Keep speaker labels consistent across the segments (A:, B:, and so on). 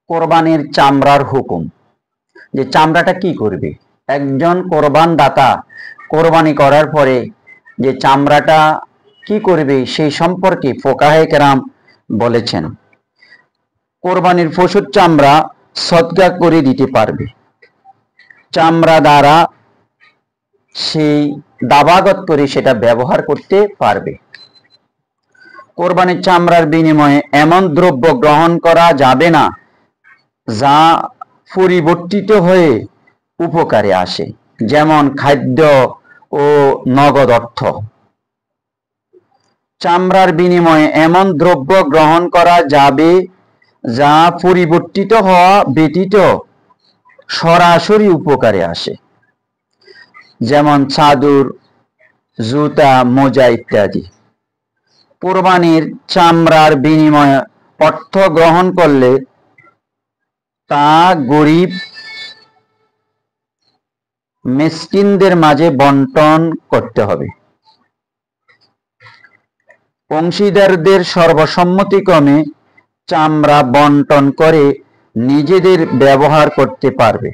A: কোরবানির চামড়ার হুকুম, যে চামড়াটা কি করবে। একজন কোরবান দাতা কোরবানি করার পরে যে চামড়াটা কি করবে সেই সম্পর্কে ফুকাহে কেরাম বলেছেন। কোরবানির পশুর চামড়া সদকা করে দিতে পারবে, চামড়া দ্বারা সেই দাবাগত করে সেটা ব্যবহার করতে পারবে। কোরবানির চামড়ার বিনিময়ে এমন দ্রব্য গ্রহণ করা যাবে না যা পরিবর্তিত হয়ে উপকারে আসে, যেমন খাদ্য ও নগদ অর্থ। চামড়ার বিনিময়ে এমন দ্রব্য গ্রহণ করা যাবে যা পরিবর্তিত হওয়া ব্যতীত সরাসরি উপকারে আসে, যেমন চাদর, জুতা, মোজা ইত্যাদি। কোরবানির চামড়ার বিনিময়ে অর্থ গ্রহণ করলে তা গরিব মিসকিনদের মাঝে বন্টন করতে হবে। অংশীদারদের সর্বসম্মতিক্রমে চামড়া বন্টন করে নিজেদের ব্যবহার করতে পারবে।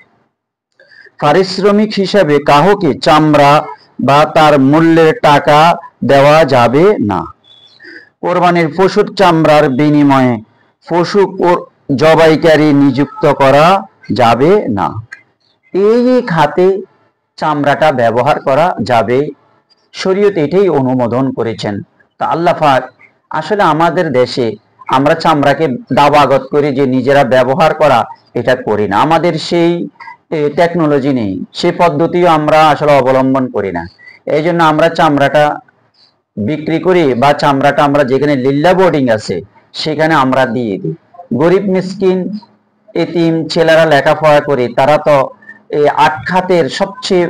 A: পারিশ্রমিক হিসাবে কাউকে চামড়া বা তার মূল্যের টাকা দেওয়া যাবে না। কোরবানির পশুর চামড়ার বিনিময়ে পশু জবাইকারী নিযুক্ত করা যাবে না। এই খাতে চামড়াটা ব্যবহার করা যাবে, শরীয়ত এটাই অনুমোদন করেছেন। তা আল্লাহ পাক আসলে আমাদের দেশে আমরা চামড়াকে দাবাগত করে যে নিজেরা ব্যবহার করা এটা করি না, আমাদের সেই টেকনোলজি নেই, সেই পদ্ধতিও আমরা আসলে অবলম্বন করি না। এই জন্য আমরা চামড়াটা বিক্রি করি বা চামড়াটা আমরা যেখানে লিল্লা বোর্ডিং আছে সেখানে আমরা দিয়ে দিই। গরিব মিসকিন এতিম ছেলেরা লেখাপড়া করে, তারা তো এই ৮ খাতের সবচেয়ে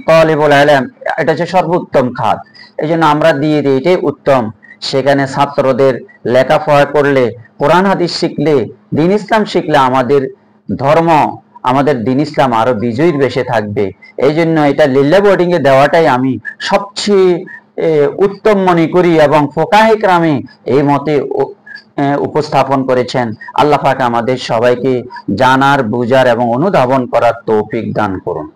A: তালিবুল ইলম, এটা হচ্ছে সর্বোত্তম খাত, এই জন্য আমরা দিয়ে দিই, এটাই উত্তম। সেখানে ছাত্রদের লেখাপড়া করলে, কোরআন হাদিস শিখলে, দিন ইসলাম শিখলে আমাদের ধর্ম, আমাদের দিন ইসলাম আরো বিজয়ীর বেশে থাকবে। এই জন্য এটা লিল্লা বোর্ডিং এ দেওয়াটাই আমি সবচেয়ে উত্তম মনে করি এবং ফুকাহে কেরামে এই মতে উপস্থাপন করেছেন। আল্লাহ পাক আমাদের সবাইকে জানার, বুঝার এবং অনুধাবন করার তৌফিক দান করুন।